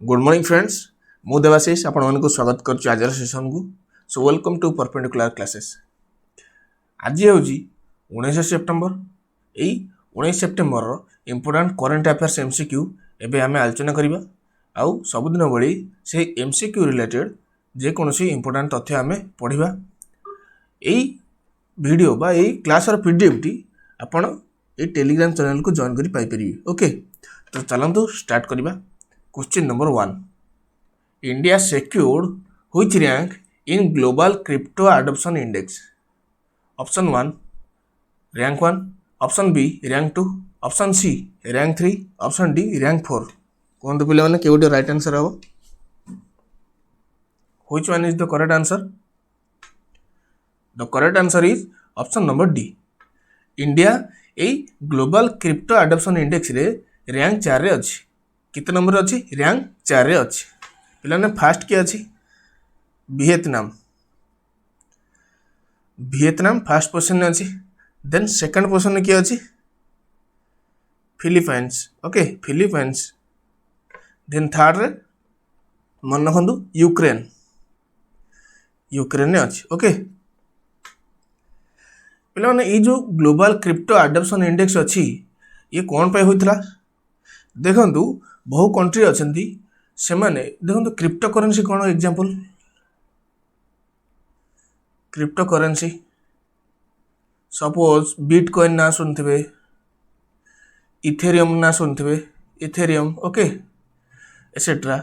Good morning friends मु देवाशीष आपण मानक स्वागत करुच्ची आज सेशन को। So welcome to Perpendicular Classes. आज हूँ 19 सेप्टेम्बर। यही 19 September important current affairs MCQ एवं आम आलोचना करवा आउ सबुदिन भली से एमसीक्यू रिलेटेड जेकोसी इंपोर्टाट तथ्य आम पढ़ा। यही वीडियो बा यही क्लास पीडीएफ टी आपण ये टेलीग्राम चैनल को जॉइन कर पाइपर। ओके तो चलतु स्टार्ट करवा। Question number 1. India secured which rank in Global Crypto Adoption Index? Option 1 rank 1, option B rank 2, option C rank 3, option D rank 4. कहते पे मैंने के राइट आंसर हम? Which one is the correct answer? The correct answer is option number D. India a global crypto adoption index रे rank 4 रे अछि। कितने number अच्छी? रैंक 4 रे अच्छी। पे फास्ट किए अच्छी वियतनाम। वियतनाम फास्ट पोजिशन में अच्छी। देन सेकंड पोजिशन में किए अच्छी Philippines. Okay Philippines. Then third रे मन रखु यूक्रेन। यूक्रेन ने अच्छी। ओके पे ये जो ग्लोबल क्रिप्टो एडॉप्शन इंडेक्स अच्छी ये कौन पे होता देखु बहु कंट्री अच्छा से माने देखो क्रिप्टो करेन्सी कौन example crypto currency suppose bitcoin ना सुनते इथेरियम ना सुनते इथेरियम। ओके एसेट्रा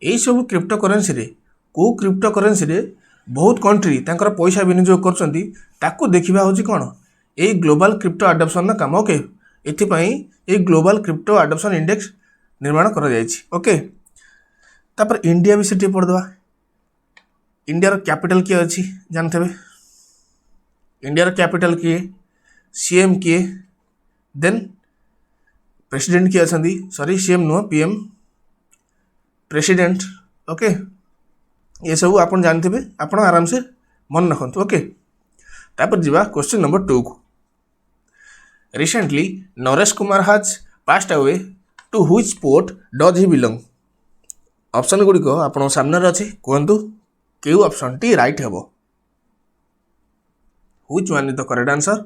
यही सब क्रिप्टो करेन्सी रे को क्रिप्टो करेन्सी रे बहुत कंट्री तांकर पैसा विनियोग करछंती ताकू देखिबा होची कोन ए ग्लोबल क्रिप्टो एडॉप्शन ना काम। Okay एथिपाई a global crypto adoption index निर्माण करा जायछि। ओके तापर इंडिया भी सेठी पढ़ दवा। इंडिया रो कैपिटल किए अछि जानते बे? इंडिया रो कैपिटल किए सीएम किए देन प्रेसिडेंट किए अछंती sorry CM no PM president. Okay ये सब आपन जानते बे आपन आराम से मन रखंतु। ओके तापर जीवा क्वेश्चन नंबर 2 को। Recently Naresh Kumar has passed away to which sport does he belong? Option गुड़ी को आपन सामने अच्छी कहतु क्यों ऑप्शन टी राइट हेबो? Which one is the correct answer?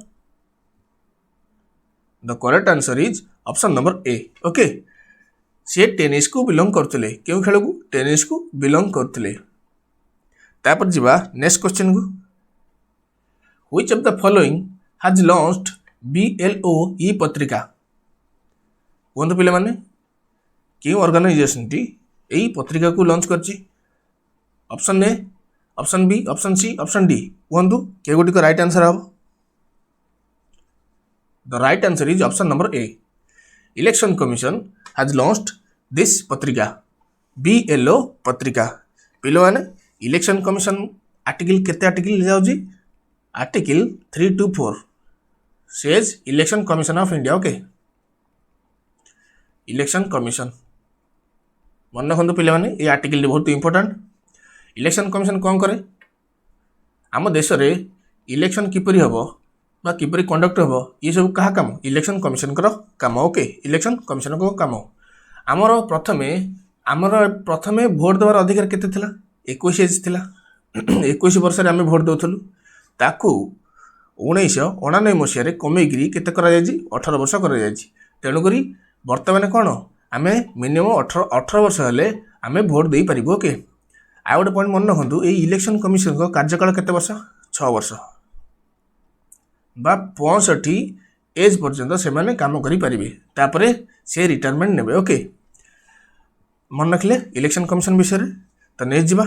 The correct answer is option number A. Okay सी टेनिस को बिलोंग करते क्यों खेल को? टेनिस को बिलोंग करते। तापर जीवा नेक्स्ट क्वेश्चन को। Which of the following has launched BLOE पत्रिका? कहतु पे मैंने क्यों ऑर्गेनाइजेशन टी यही पत्रिका को लॉन्च करछि? Option A, option B, option C, option D कहतु के गोटी को राइट आंसर हम? The right answer is option number A. Election commission has launched this पत्रिका BLO पत्रिका। पे मैंने इलेक्शन कमिशन आर्टिकल केते आर्टिकल जाउजी? Article 3 to 4 says election commission of India. Okay election commission मन रखु पे ये आर्टिकल बहुत इंपोर्टेंट। इलेक्शन कमिशन कौन करे? आम देश में इलेक्शन किपरि हम बा किपरि कंडक्ट हम ये सब क्या काम? इलेक्शन कमिशन काम। ओके इलेक्शन कमिशन को काम। आमर प्रथमे भोट देवार अधिकार केते थिला? 21 एज थिला। 21 वर्ष आम भोट दौलू ताकू 1999 मसीह कमेकरी केते करा जायछि? 18 वर्ष करा जायछि। तेणुक बर्तमान कौन आम मिनिमम 18 वर्ष हेले आम भोट दे पारिबो। ओके आ गोटे पॉइंट मन रखु ये इलेक्शन कमिशन को कार्यकाल केते वर्ष? 6 वर्ष बा 65 एज पर्यंत से माने काम करि परिबे तापरे से रिटायरमेंट नेबे। ओके मन रखले इलेक्शन कमिशन विषय रे। तो नेक्स्ट जीवा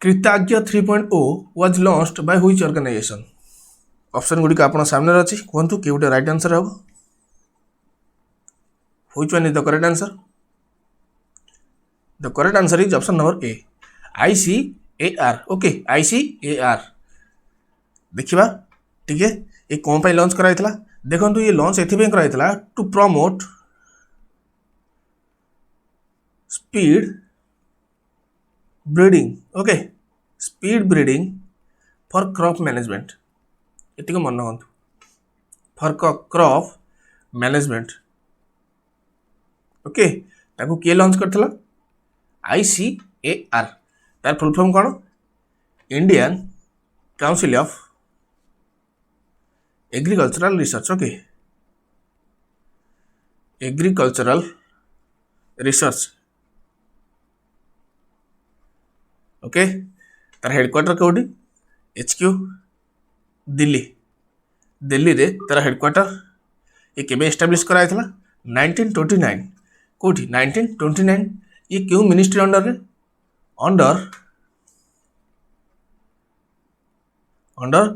Kritagya 3.0 was launched by which organisation? Option गुडी का आपन सामने अछि कहंतु के गोटे राइट आंसर हम? Which one is the correct answer? The correct answer is option number A ICAR। Okay ICAR देखिबा ठीक है ये कौन पे लॉन्च कराइतला? देखंतु ये लॉन्च एथिबे कराइतला to promote speed breeding. Okay speed breeding for crop management एतिक मन रखु फॉर क्रॉप मैनेजमेंट। ओके ताकू किए लॉन्च करथिला ICAR तार फुल फॉर्म कौन Indian council of agricultural research okay agricultural research okay तार हेडक्वार्टर कोडी HQ दिल्ली दिल्ली रे तार हेडक्वार्टर ये केबे एस्टाब्लिश कराया था 1929 कोठी 1929 ये क्यों मिनिस्ट्री अंडर रे अंडर अंडर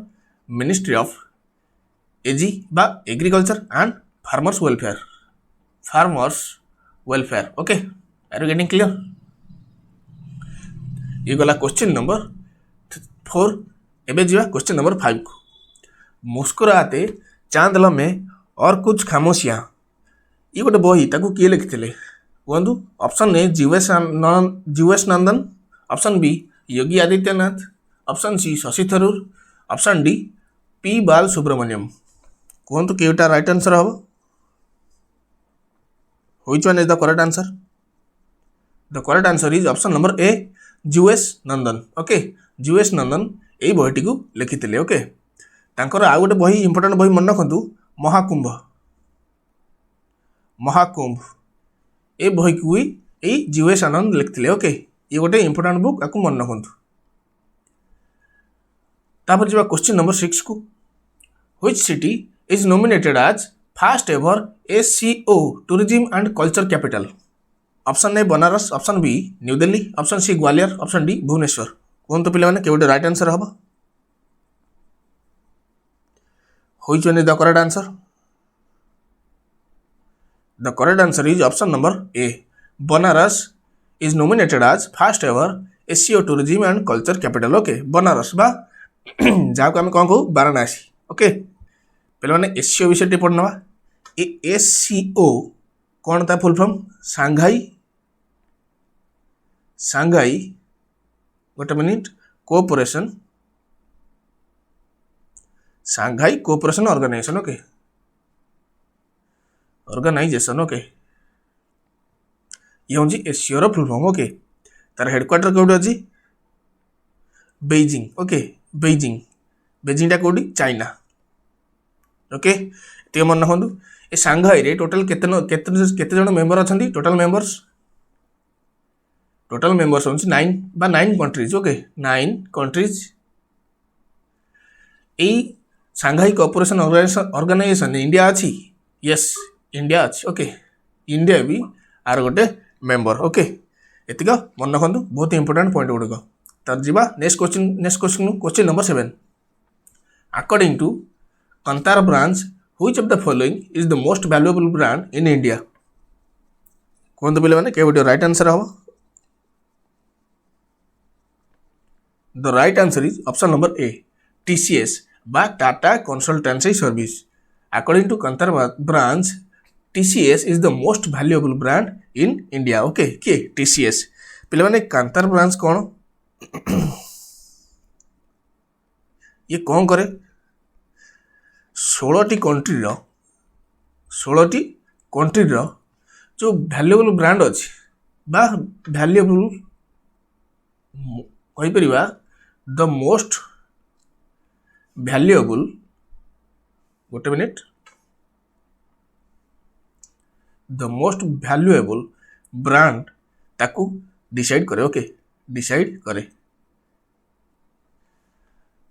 मिनिस्ट्री ऑफ एजी बा agriculture and farmers welfare okay are you getting clear ये गला क्वेश्चन नंबर 4 एबे जीवा क्वेश्चन नंबर 5 को मुस्कुराते चांद लम्हे और कुछ खामोशियां ये गोटे बही ताकू किए लिखिथिले कहतु option A Jeevesh Nandan option B Yogi Adityanath option C Shashi Tharoor option D P Bal Subramaniam कहतु केटा राइट आंसर हम which one is the correct answer the correct answer is option number A Jeevesh Nandan okay Jeevesh Nandan यही बहीटी को लिखिथिले ओके तांकर आ गोटे बही इंपोर्टेंट बही मन रखु महाकुंभ ए बही को भी यही जीवेश आनंद लिखिथिले ओके ये गोटे इंपोर्टेंट बुक आपको मन रखु तापर जब क्वेश्चन नंबर 6 को which city is nominated as first ever SCO tourism and culture capital option A Banaras option B new Delhi option C Gwalior option D Bhubaneswar कहतु पे मैंने के राइट आंसर हम which one is the correct answer the correct answer is option number A Banaras is nominated as first ever SCO tourism and culture capital okay Banaras बा जहाँ को आम कौन कहू वाराणसी ओके पे मैंने SCO विषय पढ़ना ये SCO कौन था फुल फॉर्म सांघाई गोटे मिनिट cooperation Shanghai cooperation organisation okay okay ये हूँ SCO रो फुल फॉर्म ओके तार हेडक्वार्टर कौटी अच्छी बेजिंग ओके बेजिंगटा कौटी चाइना ओके ये मन रखु ये सांघाई रे टोटल केते जन मेंबर अच्छा टोटल मेंबर्स हूँ 9 कंट्रीज ओके 9 कंट्रीज यही सांघाई कोऑपरेशन ऑर्गेनाइजेशन इंडिया अच्छी यस इंडिया अच्छी ओके इंडिया भी आर गोटे मेंबर ओके एतिक मन रखु बहुत इंपोर्टेंट पॉइंट गुड़िक तर जी next question number 7 according to Kantar branch which of the following is the most valuable brand in India कहते पे मैंने के राइट आंसर हम the right answer is option number A TCS बा Tata consultancy service according to Kantar branch TCS is the most valuable brand in India okay किए TCS पे मैंने कांतार ब्रांच कौन ये कौन करे 16टी कंट्री जो वैल्यूएबल ब्रांड अच्छी बा वैल्यूएबल कहीपर द मोस्ट वैल्यूएबल गोटे minute the most valuable brand ताकू डिसाइड करे ओके डिसाइड करे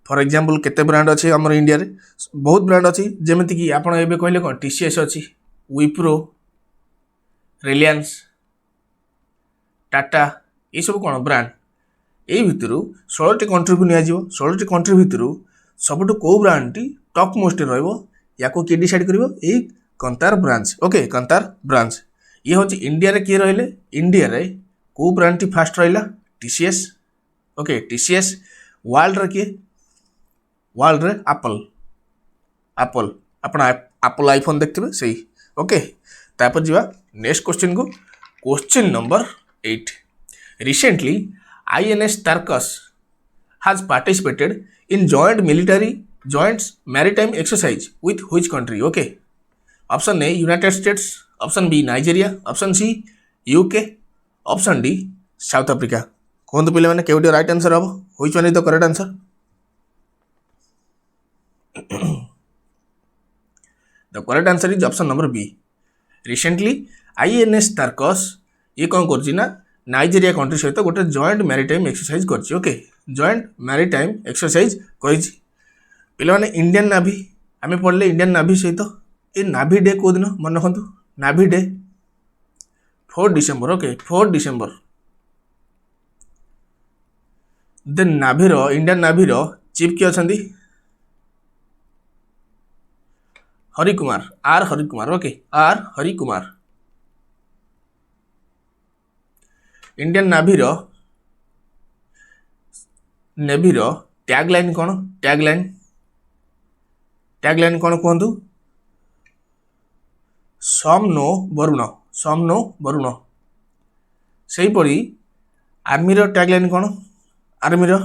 फॉर एग्जांपल केते ब्रांड अच्छे आम इंडिया रे बहुत ब्रांड अच्छी जमीती कि आप कहले कौन TCS अच्छी विप्रो रिलायंस टाटा ये सब कौन ब्रांड यही भितर 16टी कंट्री को नियाजिव 16टी कंट्री भितर सबुठ कौ ब्रांडटी टॉप मोस्ट रहा किए डिसाइड कर कंतार ब्रांच ओके कंतार ब्रांच ये हूँ इंडिया रे किए रहिले इंडिया रे कौ ब्रांड टी फास्ट रहा TCS ओके TCS वर्ल्ड रे किए वर्ल्ड रे एप्पल एप्पल आईफोन देखते सही ओके तापर जी नेक्स्ट क्वेश्चन को question number 8 recently INS Tarkus has participated in joint maritime exercise with which country okay option A United States option B Nigeria option C UK, option D South Africa. कहतु पे मैंने केउटी right answer हम which one is the correct answer? The correct answer is option number B. Recently INS Tarkash ये कौन कर Nigeria country सहित गोटे जॉइंट मैरिटाइम एक्सरसाइज कर ओके जॉइंट मैरिटाइम एक्सरसाइज कर पे इंडियन नाभी आम पढ़ले इंडियन नाभी सहित ये नाभी डे कौ दिन मन रखु navy day 4 December okay 4 December. Then नाभीर इंडियन नाभीर चीफ किए अच्छा Harikumar R Harikumar okay R Harikumar. Indian नाभीर नेभीर टैगलाइन कौन टैगलाइन कौन कहतु? सम नो वरुण। से पड़ी आर्मीर टैगलाइन कौन? आर्मीर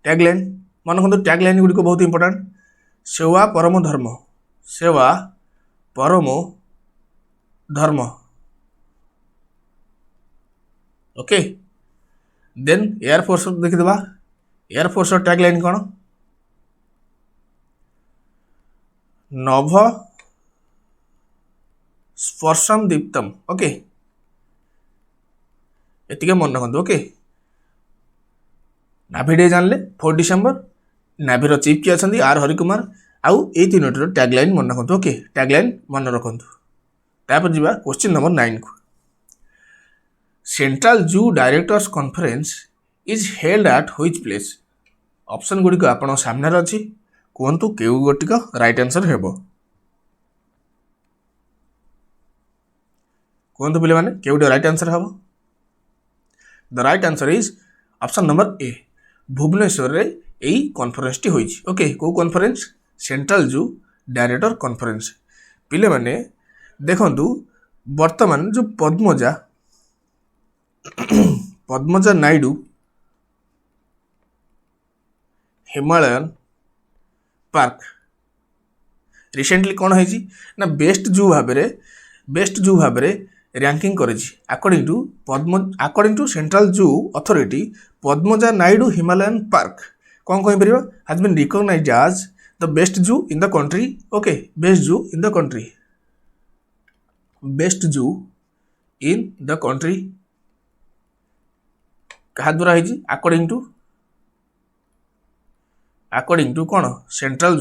टैगलाइन मन रखु टैगलाइन गुड़िक बहुत इंपोर्टेंट सेवा परमो धर्म ओके। देन एयरफोर्स देखीदे एयरफोर्स टैगलाइन कौन? नभ स्पर्शम दीप्तम ओके एतिके मन रखु ओके। नाभी डे जानले 4 डिसेम्बर नाभीर चीफ किए अच्छा आर हरिकुमार आउ ये तीनोटर टैगलाइन मन रखु ओके टैगलाइन मन रखु। तापर जीवा क्वेश्चन नंबर 9 को। Central zoo directors conference is held at which place? Option गुड़िक आपण सामने अच्छी कहतु केउ गोटिक राइट आंसर हेबो कहतु पे मैंने केउटे राइट आंसर हम? The right answer is option number A Bhubaneswar रे यही कॉन्फ्रेंस टी होइछि ओके को conference? Central zoo director conference. पिले माने देखंतु वर्तमान जो पद्मजा नायडू हिमालयन पार्क रिसेंटली कौन है ना बेस्ट जू भाव रैंकिंग करेछि according to central zoo authority Padmaja Naidu Himalayan park कौन कह पार has been recognised as the best zoo in the country okay best zoo in the country best zoo in the country क्या द्वारा है अकॉर्डिंग टू कौन central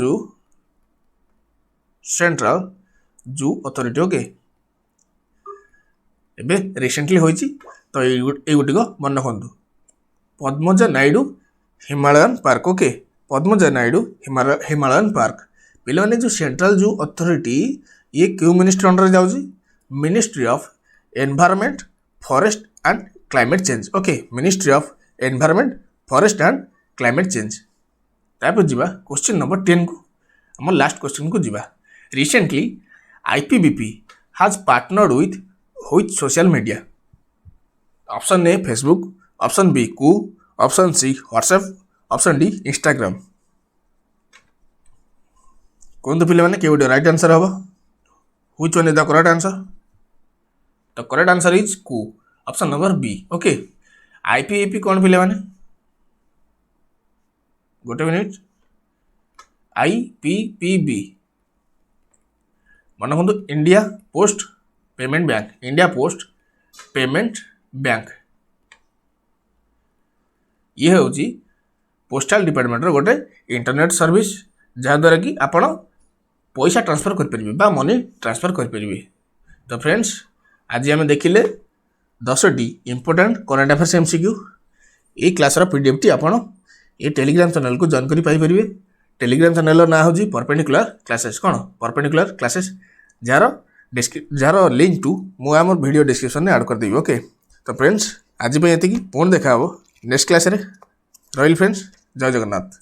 zoo authority okay एबे recently होइछि तो ये गुटिक मन रखु Padmaja Naidu Himalayan park okay Padmaja Naidu Himalayan park पे मैंने जो सेंट्रल जू अथॉरिटी ये क्यों मिनिस्ट्री अंडर जाऊँगी ministry of environment forest and climate change okay ministry of environment forest and climate change. तापर जीवा क्वेश्चन नंबर 10 को हम लास्ट क्वेश्चन को जीवा। Recently IPBP has partnered with social media? Option A Facebook, option B Koo, option C WhatsApp, option D Instagram. कहतु पे मैंने के राइट आंसर हम which one is the correct answer? The correct answer is Koo option number B okay. IPBP कौन पे मैंने गोटे minute IPPB मन रखु इंडिया पोस्ट पेमेंट बैंक ये हूँ पोस्टाल डिपार्टमेंट गोटे इंटरनेट सर्विस जहाँद्वारा कि आपण पैसा ट्रांसफर करें बा मनी ट्रांसफर करें। तो फ्रेंड्स आज आम देखिले 10टी इंपोर्टेंट करेंट अफेयर्स एमसीक्यू ये क्लासर पीडीएफ टी आपण ये टेलीग्राम चैनल को जॉइन करि पाइबे। टेलीग्राम चैनल ना हूँ परपेंडिकुलर क्लासेस कौन परपेंडिकुलर क्लासेस जार लिंक टू मु आम वीडियो डिस्क्रिप्शन में ऐड कर देबी ओके। तो फ्रेंड्स आज ये पुणी देखा नेक्स्ट क्लास रे रही फ्रेंड्स जय जगन्नाथ।